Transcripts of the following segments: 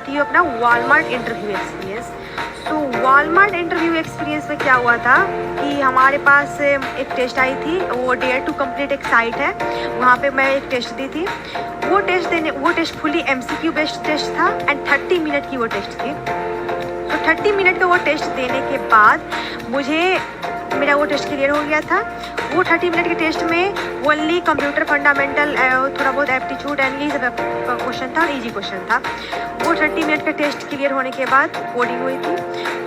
थी अपना Walmart interview experience. सो Walmart interview experience में क्या हुआ था कि हमारे पास एक टेस्ट आई थी, वो डेयर टू कंप्लीट एक साइट है, वहाँ पे मैं एक टेस्ट दी थी। वो test fully MCQ based test था एंड 30 मिनट की वो टेस्ट थी। तो 30 मिनट का वो टेस्ट देने के बाद मेरा वो टेस्ट क्लियर हो गया था। वो 30 मिनट के टेस्ट में ओनली कंप्यूटर फंडामेंटल, थोड़ा बहुत एप्टीट्यूड एंड यही सब क्वेश्चन था, इजी क्वेश्चन था। वो 30 मिनट का टेस्ट क्लियर होने के बाद कोडिंग हुई थी।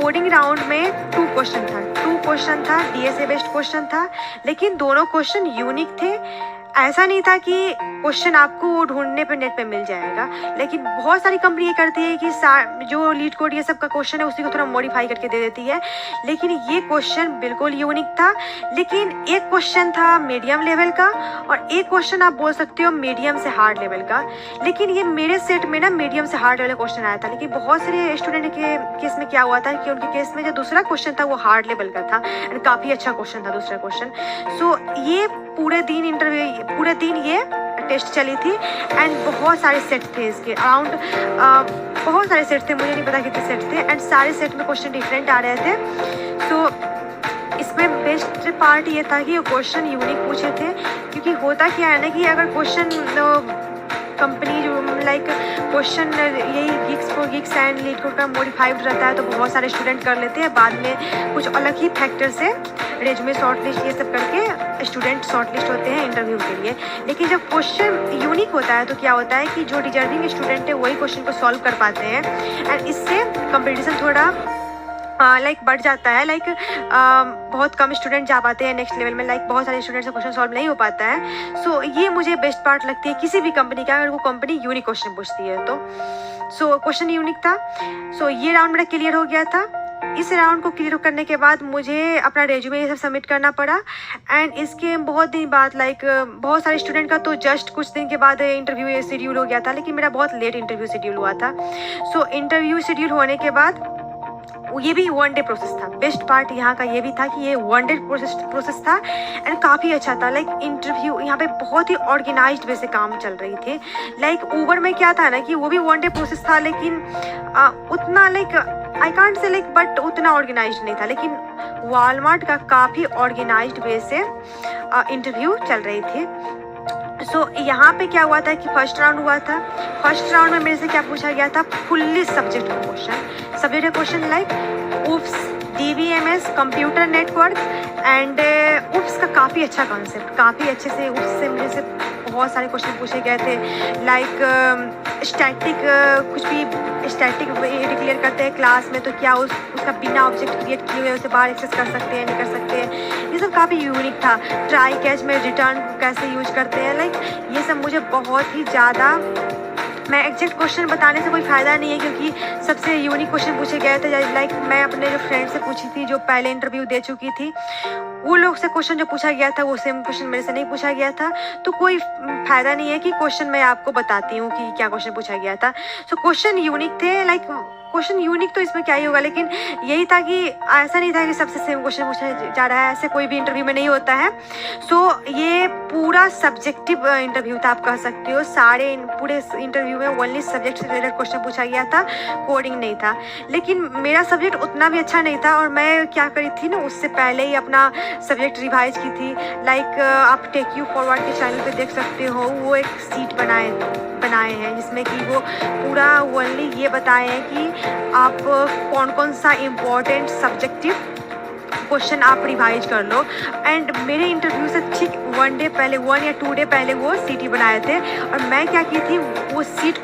कोडिंग राउंड में 2 क्वेश्चन था, DSA बेस्ड क्वेश्चन था, लेकिन दोनों क्वेश्चन यूनिक थे। ऐसा नहीं था कि क्वेश्चन आपको ढूंढने पे नेट पे मिल जाएगा, लेकिन बहुत सारी कंपनी ये करती है कि जो लीड कोड ये सब का क्वेश्चन है उसी को थोड़ा मॉडिफाई करके दे देती है, लेकिन ये क्वेश्चन बिल्कुल यूनिक था। लेकिन एक क्वेश्चन था मीडियम लेवल का और एक क्वेश्चन आप बोल सकते हो मीडियम से हार्ड लेवल का। लेकिन ये मेरे सेट में ना मीडियम से हार्ड लेवल क्वेश्चन आया था, लेकिन बहुत सारे स्टूडेंट के केस में क्या हुआ था कि उनके केस में जो दूसरा क्वेश्चन था वो हार्ड लेवल का था एंड काफ़ी अच्छा क्वेश्चन था दूसरा क्वेश्चन। सो ये पूरे दिन ये टेस्ट चली थी एंड बहुत सारे सेट थे इसके अराउंड, बहुत सारे सेट थे, मुझे नहीं पता कितने सेट थे एंड सारे सेट में क्वेश्चन डिफरेंट आ रहे थे। तो इसमें बेस्ट पार्ट ये था कि क्वेश्चन यूनिक पूछे थे, क्योंकि होता क्या है ना कि अगर क्वेश्चन कंपनी जो लाइक क्वेश्चन यही गिक्स एंड लीड कोड का मॉडिफाइड रहता है तो बहुत सारे स्टूडेंट कर लेते हैं, बाद में कुछ अलग ही फैक्टर से रेज्यूमे शॉर्टलिस्ट ये सब करके स्टूडेंट शॉर्टलिस्ट होते हैं इंटरव्यू के लिए। लेकिन जब क्वेश्चन यूनिक होता है तो क्या होता है कि जो डिजर्विंग स्टूडेंट है वही क्वेश्चन को सॉल्व कर पाते हैं एंड इससे कंपटीशन थोड़ा बढ़ जाता है। बहुत कम स्टूडेंट जा पाते हैं नेक्स्ट लेवल में, बहुत सारे स्टूडेंट से क्वेश्चन सॉल्व नहीं हो पाता है। सो ये मुझे बेस्ट पार्ट लगती है किसी भी कंपनी का, अगर वो कंपनी यूनिक क्वेश्चन पूछती है तो। सो क्वेश्चन यूनिक था। सो ये राउंड मेरा क्लियर हो गया था। इस राउंड को क्लियर करने के बाद मुझे अपना रेज्यूमे ये सब सबमिट करना पड़ा एंड इसके बहुत दिन बाद बहुत सारे स्टूडेंट का तो जस्ट कुछ दिन के बाद इंटरव्यू शेड्यूल हो गया था, लेकिन मेरा बहुत लेट इंटरव्यू शेड्यूल हुआ था। सो इंटरव्यू शेड्यूल होने के बाद ये भी 1 डे प्रोसेस था। बेस्ट पार्ट यहाँ का ये भी था कि ये 1 डे प्रोसेस था एंड काफ़ी अच्छा था। इंटरव्यू यहाँ पे बहुत ही ऑर्गेनाइज्ड वे से काम चल रही थी। ऊबर में क्या था ना कि वो भी 1 डे प्रोसेस था, लेकिन उतना आई कांट से बट उतना ऑर्गेनाइज्ड नहीं था। लेकिन वॉलमार्ट का काफ़ी ऑर्गेनाइज्ड वे से इंटरव्यू चल रही थी। सो यहाँ पे क्या हुआ था कि फर्स्ट राउंड हुआ था। फर्स्ट राउंड में मेरे से क्या पूछा गया था, fully subject question UPS, DBMS, computer network and UPS का काफ़ी अच्छा कॉन्सेप्ट, काफ़ी अच्छे से UPS से मेरे से बहुत सारे क्वेश्चन पूछे गए थे। स्टैटिक कुछ भी स्टैटिक डिक्लेयर करते हैं क्लास में तो क्या उसका बिना ऑब्जेक्ट क्रिएट किए हुए उसे बाहर एक्सेस कर सकते हैं, नहीं कर सकते हैं, ये सब काफ़ी यूनिक था। ट्राई कैच में रिटर्न कैसे यूज करते हैं, ये सब मुझे बहुत ही ज़्यादा, मैं एग्जैक्ट क्वेश्चन बताने से कोई फ़ायदा नहीं है क्योंकि सबसे यूनिक क्वेश्चन पूछे गए थे। मैं अपने जो फ्रेंड से पूछी थी जो पहले इंटरव्यू दे चुकी थी, वो लोग से क्वेश्चन जो पूछा गया था वो सेम क्वेश्चन मेरे से नहीं पूछा गया था, तो कोई फ़ायदा नहीं है कि क्वेश्चन मैं आपको बताती हूँ कि क्या क्वेश्चन पूछा गया था। सो क्वेश्चन यूनिक थे, क्वेश्चन यूनिक तो इसमें क्या ही होगा, लेकिन यही था कि ऐसा नहीं था कि सबसे सेम क्वेश्चन पूछा जा रहा है, ऐसे कोई भी इंटरव्यू में नहीं होता है। सो ये पूरा सब्जेक्टिव इंटरव्यू था, आप कह सकते हो। पूरे इंटरव्यू में ओनली सब्जेक्ट से रिलेटेड क्वेश्चन पूछा गया था, कोडिंग नहीं था। लेकिन मेरा सब्जेक्ट उतना भी अच्छा नहीं था और मैं क्या करी थी ना, उससे पहले ही अपना सब्जेक्ट रिवाइज की थी। आप टेक यू फॉरवर्ड के चैनल पे देख सकते हो, वो एक सीट बनाए हैं जिसमें कि वो पूरा ओनली ये बताए हैं कि आप कौन कौन सा इम्पोर्टेंट सब्जेक्टिव क्वेश्चन आप रिवाइज कर लो। एंड मेरे इंटरव्यू से ठीक 1 डे पहले, 1 या 2 डे पहले वो सीट बनाए थे और मैं क्या की थी, वो सीट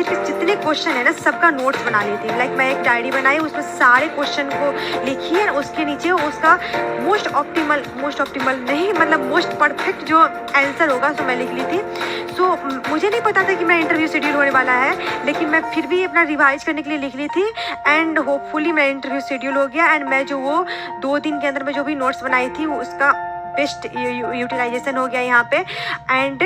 के जितने क्वेश्चन है ना सबका नोट्स बना ली थी। मैं एक डायरी बनाई, उसमें सारे क्वेश्चन को लिखी है, उसके नीचे उसका मोस्ट ऑप्टिमल नहीं मोस्ट परफेक्ट जो आंसर होगा सो मैं लिख ली थी। सो मुझे नहीं पता था कि मेरा इंटरव्यू शेड्यूल होने वाला है, लेकिन मैं फिर भी अपना रिवाइज करने के लिए लिख ली थी एंड होपफुली मेरा इंटरव्यू शेड्यूल हो गया एंड मैं जो वो 2 दिन के अंदर में जो भी नोट्स बनाई थी उसका बेस्ट यूटिलाइजेशन हो गया यहाँ पे एंड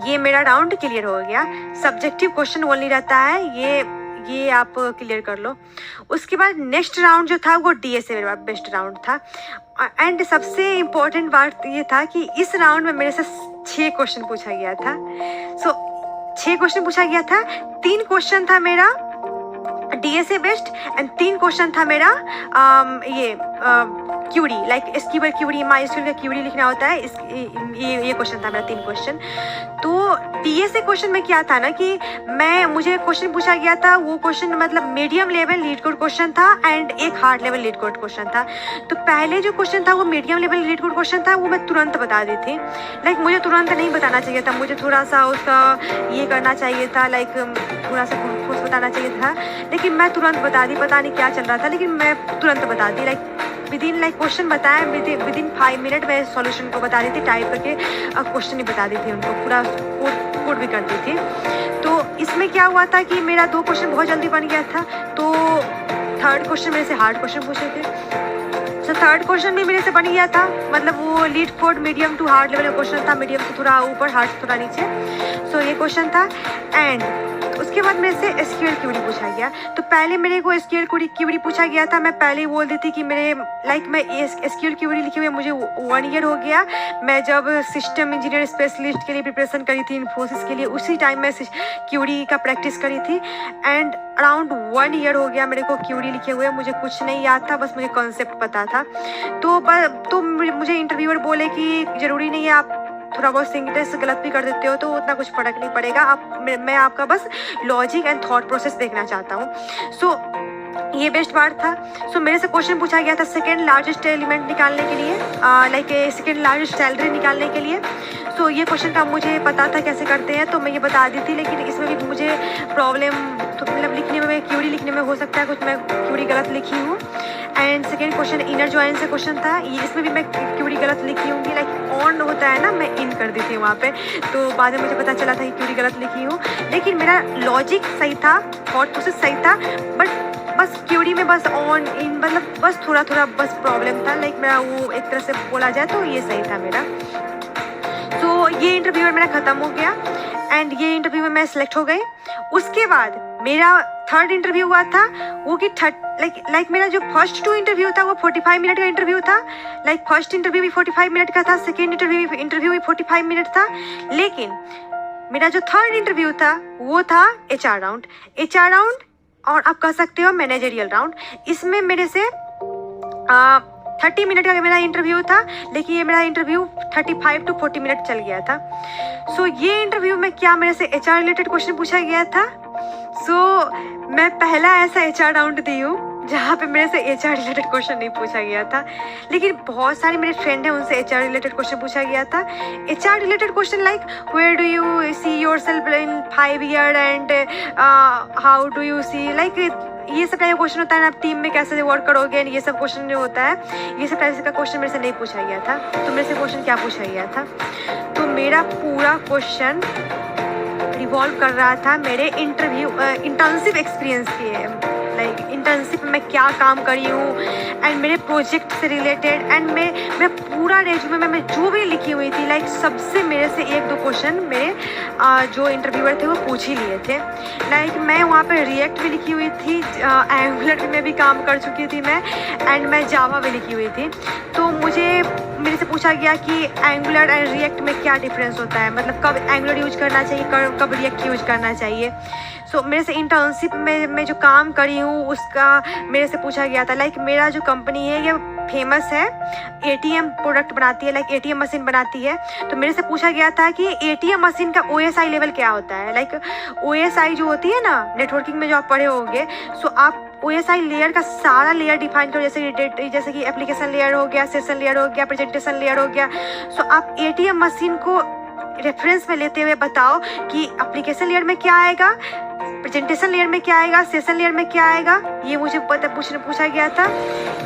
ये मेरा राउंड क्लियर हो गया। सब्जेक्टिव क्वेश्चन ओनली रहता है, ये आप क्लियर कर लो। उसके बाद नेक्स्ट राउंड जो था वो DSA मेरा बेस्ट राउंड था एंड सबसे इम्पोर्टेंट बात ये था कि इस राउंड में मेरे से 6 क्वेश्चन पूछा गया था। सो 6 क्वेश्चन पूछा गया था। 3 क्वेश्चन था मेरा DSA बेस्ड एंड 3 क्वेश्चन था मेरा ये query, like SQL query, MySQL का क्यूरी लिखना होता है। ये क्वेश्चन था मेरा 3 क्वेश्चन। तो DSA क्वेश्चन में क्या था ना कि मुझे क्वेश्चन पूछा गया था, वो क्वेश्चन मतलब medium level leet code question था एंड एक hard level leet code question था। तो पहले जो क्वेश्चन था वो medium level leet code question था, वो मैं तुरंत बता दी थी। लाइक मुझे तुरंत नहीं बताना चाहिए था, मुझे थोड़ा सा उसका ये करना चाहिए था, लाइक थोड़ा सा कुछ बताना चाहिए था, लेकिन मैं तुरंत बता दी। पता नहीं क्या चल रहा था, लेकिन मैं तुरंत बता दी। लाइक विदिन क्वेश्चन बताया, विदिन 5 मिनट मैं सॉल्यूशन को बता दी थी, टाइप करके क्वेश्चन ही बता दी थी उनको, पूरा कोड भी कर दी थी। तो इसमें क्या हुआ था कि मेरा 2 क्वेश्चन बहुत जल्दी बन गया था। तो थर्ड क्वेश्चन मेरे से हार्ड क्वेश्चन पूछे थे, तो थर्ड क्वेश्चन भी मेरे से बन गया था। मतलब वो LeetCode medium to hard level question था, मीडियम से थोड़ा ऊपर, हार्ड से थोड़ा नीचे। सो ये क्वेश्चन था। एंड उसके बाद मेरे से एसक्यूएल क्यूरी पूछा गया। तो पहले मेरे को एसक्यूएल क्यूरी पूछा गया था, मैं पहले ही बोल दी थी कि मेरे मैं एसक्यूएल क्यूरी लिखे हुए मुझे 1 ईयर हो गया। मैं जब सिस्टम इंजीनियर स्पेशलिस्ट के लिए प्रिपरेशन करी थी इन्फोसिस के लिए, उसी टाइम मैं क्यूरी का प्रैक्टिस करी थी। एंड अराउंड 1 ईयर हो गया मेरे को क्यूरी लिखे हुए, मुझे कुछ नहीं याद था, बस मुझे कॉन्सेप्ट पता था। तो मुझे इंटरव्यूअर बोले कि ज़रूरी नहीं है, आप थोड़ा बहुत सिंटेंस गलत भी कर देते हो तो उतना कुछ फर्क नहीं पड़ेगा, मैं आपका बस लॉजिक एंड थॉट प्रोसेस देखना चाहता हूँ। सो ये बेस्ट पार्ट था। सो मेरे से क्वेश्चन पूछा गया था सेकेंड लार्जेस्ट एलिमेंट निकालने के लिए, लाइक सेकेंड लार्जेस्ट सैलरी निकालने के लिए। सो ये क्वेश्चन का मुझे पता था कैसे करते हैं, तो मैं ये बता दी थी, लेकिन इसमें भी मुझे प्रॉब्लम तो मतलब लिखने में, क्यूरी लिखने में हो सकता है कुछ मैं क्यूरी गलत लिखी हूँ। And second question inner join से क्वेश्चन था, ये इसमें भी मैं क्यूरी गलत लिखी हूँ, लाइक ऑन होता है ना, मैं इन कर दी थी वहाँ पे। तो बाद में मुझे पता चला था कि क्यूरी गलत लिखी हूँ, लेकिन मेरा लॉजिक सही था, थॉट प्रोसेस सही था, बट बस क्यूरी में बस ऑन इन मतलब बस थोड़ा बस प्रॉब्लम था। लाइक मेरा वो एक तरह से बोला जाए तो ये सही था मेरा। तो ये इंटरव्यू मेरा ख़त्म हो गया एंड ये इंटरव्यू में मैं सिलेक्ट हो गई। उसके बाद मेरा थर्ड इंटरव्यू हुआ था, वो कि लाइक मेरा जो फर्स्ट 2 इंटरव्यू था वो 45 मिनट का इंटरव्यू था। लाइक फर्स्ट इंटरव्यू भी 45 मिनट का था, सेकेंड इंटरव्यू भी 45 मिनट था, लेकिन मेरा जो थर्ड इंटरव्यू था वो था HR राउंड और आप कह सकते हो मैनेजरियल राउंड। इसमें मेरे से 30 मिनट का मेरा इंटरव्यू था, लेकिन ये मेरा इंटरव्यू 35 to 40 मिनट चल गया था। सो ये इंटरव्यू में क्या मेरे से HR रिलेटेड क्वेश्चन पूछा गया था। सो मैं पहला ऐसा HR राउंड दी हूँ जहाँ पे मेरे से HR रिलेटेड क्वेश्चन नहीं पूछा गया था, लेकिन बहुत सारे मेरे फ्रेंड हैं उनसे HR रिलेटेड क्वेश्चन पूछा गया था। HR related question like where do you see yourself in 5 year and how do you see, like ये सब टाइप का क्वेश्चन होता है ना, आप टीम में कैसे वर्क करोगे, ये सब क्वेश्चन जो होता है, ये सब टाइप का क्वेश्चन मेरे से नहीं पूछा गया था। तो मेरे से क्वेश्चन क्या पूछा गया था, तो मेरा पूरा क्वेश्चन रिवॉल्व कर रहा था मेरे इंटर्नशिप एक्सपीरियंस के, लाइक इंटर्नशिप में क्या काम करी हूँ एंड मेरे प्रोजेक्ट से रिलेटेड एंड मेरा पूरा रेज्यूमे में मैं जो भी लिखी हुई थी, लाइक सबसे मेरे से 1-2 क्वेश्चन मेरे जो इंटरव्यूअर थे वो पूछ ही लिए थे। लाइक मैं वहाँ पे रिएक्ट भी लिखी हुई थी, एंगुलर में भी काम कर चुकी थी मैं, एंड मैं जावा भी लिखी हुई थी। तो मेरे से पूछा गया कि एंगुलर एंड रिएक्ट में क्या डिफरेंस होता है, मतलब कब एंगुलर यूज करना चाहिए, कब रिएक्ट यूज करना चाहिए। सो मेरे से इंटर्नशिप में जो काम करी हूँ उसका मेरे से पूछा गया था। लाइक मेरा जो कंपनी है ये फेमस है, ATM प्रोडक्ट बनाती है, लाइक ATM मशीन बनाती है। तो मेरे से पूछा गया था कि ATM मशीन का OSI लेवल क्या होता है। लाइक OSI जो होती है ना, नेटवर्किंग में जो आप पढ़े होंगे, सो आप OSI लेयर का सारा लेयर डिफाइन करो, जैसे कि एप्लीकेशन लेयर हो गया, सेशन लेयर हो गया, प्रेजेंटेशन लेयर हो गया। सो आप ATM मशीन को रेफरेंस में लेते हुए बताओ कि एप्लीकेशन लेयर में क्या आएगा, प्रेजेंटेशन लेयर में क्या आएगा, सेशन लेयर में क्या आएगा। ये मुझे पूछा गया था।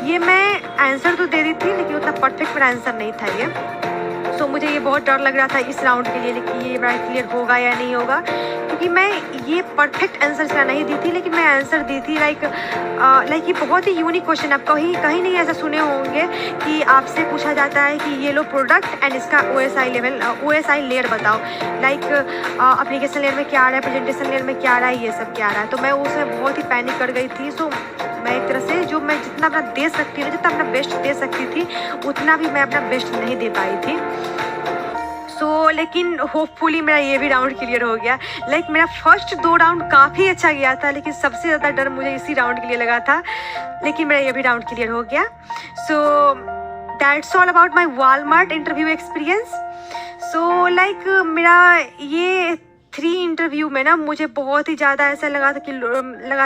ये मैं आंसर तो दे दी थी, लेकिन उतना परफेक्ट मेरा आंसर नहीं था ये। सो मुझे ये बहुत डर लग रहा था इस राउंड के लिए कि ये मेरा क्लियर होगा या नहीं होगा, क्योंकि मैं ये परफेक्ट आंसर इसका नहीं दी थी, लेकिन मैं आंसर दी थी। लाइक ये बहुत ही यूनिक क्वेश्चन, आप कहीं नहीं ऐसा सुने होंगे कि आपसे पूछा जाता है कि ये लो प्रोडक्ट एंड इसका OSI लेयर बताओ। लाइक एप्लीकेशन लेयर में क्या आ रहा है, प्रेजेंटेशन लेयर में क्या आ रहा है, ये सब क्या आ रहा है। तो मैं उसमें बहुत ही पैनिक कर गई थी। सो मैं एक तरह से जो मैं जितना अपना दे सकती थी, जितना अपना बेस्ट दे सकती थी, उतना भी मैं अपना बेस्ट नहीं दे पाई थी। लेकिन होपफुली मेरा ये भी राउंड क्लियर हो गया। मेरा फर्स्ट 2 राउंड काफ़ी अच्छा गया था, लेकिन सबसे ज़्यादा डर मुझे इसी राउंड के लिए लगा था, लेकिन मेरा ये भी राउंड क्लियर हो गया। So that's all about my Walmart interview experience. मेरा ये 3 इंटरव्यू में ना मुझे बहुत ही ज़्यादा ऐसा लगा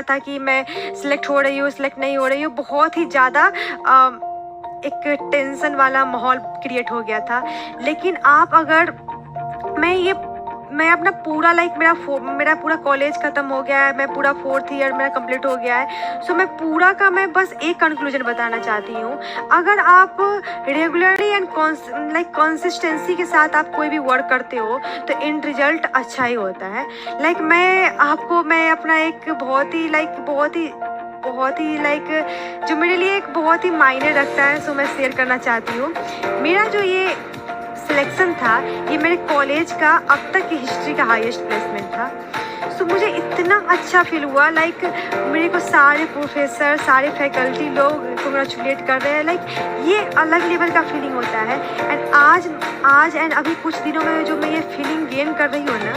था कि मैं सिलेक्ट हो रही हूँ, सिलेक्ट नहीं हो रही हूँ। बहुत ही ज़्यादा एक टेंशन वाला माहौल क्रिएट हो गया था। लेकिन आप अगर मैं अपना पूरा मेरा पूरा कॉलेज ख़त्म हो गया है, मैं पूरा 4th ईयर मेरा कंप्लीट हो गया है। मैं बस एक कंक्लूजन बताना चाहती हूँ। अगर आप रेगुलरली एंड कंसिस्टेंसी के साथ आप कोई भी वर्क करते हो तो एंड रिजल्ट अच्छा ही होता है। मैं अपना एक बहुत ही जो मेरे लिए एक बहुत ही मायने रखता है, मैं शेयर करना चाहती हूँ। मेरा जो ये सिलेक्शन था, ये मेरे कॉलेज का अब तक की हिस्ट्री का हाईएस्ट प्लेसमेंट था। मुझे इतना अच्छा फील हुआ। मेरे को सारे प्रोफेसर, सारे फैकल्टी लोग कंग्रेचुलेट कर रहे हैं। ये अलग लेवल का फीलिंग होता है। एंड आज अभी कुछ दिनों में जो मैं ये फीलिंग गेन कर रही हूँ ना,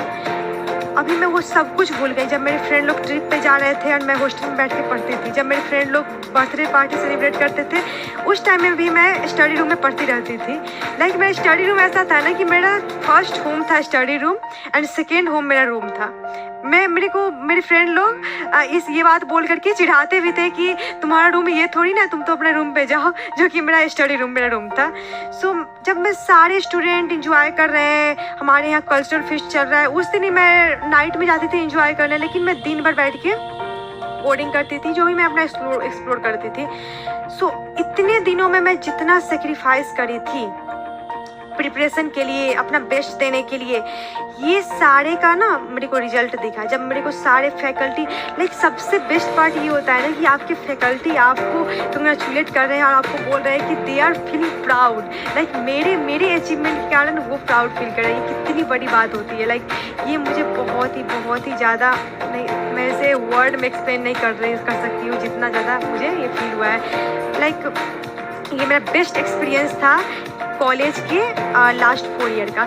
अभी मैं वो सब कुछ भूल गई। जब मेरे फ्रेंड लोग ट्रिप पे जा रहे थे और मैं हॉस्टल में बैठ के पढ़ती थी, जब मेरे फ्रेंड लोग बर्थडे पार्टी सेलिब्रेट करते थे, उस टाइम में भी मैं स्टडी रूम में पढ़ती रहती थी। मेरा स्टडी रूम ऐसा था ना कि मेरा फर्स्ट होम था study room and second home मेरा रूम था। मेरे फ्रेंड लोग ये बात बोल करके चिढ़ाते भी थे कि तुम्हारा रूम ये थोड़ी ना, तुम तो अपने रूम पे जाओ, जो कि मेरा स्टडी रूम मेरा रूम था। जब मैं सारे स्टूडेंट इंजॉय कर रहे हैं, हमारे यहाँ कल्चरल फेस्ट चल रहा है, उस दिन ही मैं नाइट में जाती थी इंजॉय करने, लेकिन मैं दिन भर बैठ के कोडिंग करती थी, जो भी मैं अपना एक्सप्लोर करती थी। इतने दिनों में मैं जितना सेक्रीफाइस करी थी प्रिपरेशन के लिए, अपना बेस्ट देने के लिए, ये सारे का ना मेरे को रिजल्ट दिखा। जब मेरे को सारे फैकल्टी सबसे बेस्ट पार्ट ये होता है ना कि आपके फैकल्टी आपको कंग्रेचुलेट कर रहे हैं और आपको बोल रहे हैं कि दे आर फीलिंग प्राउड। मेरे अचीवमेंट के कारण वो प्राउड फील कर रहे हैं। कितनी बड़ी बात होती है। ये मुझे बहुत ही ज़्यादा, मैं इसे वर्ड में एक्सप्लेन नहीं कर सकती हूँ जितना ज़्यादा मुझे ये फील हुआ है। ये मेरा बेस्ट एक्सपीरियंस था कॉलेज के लास्ट 4 ईयर का।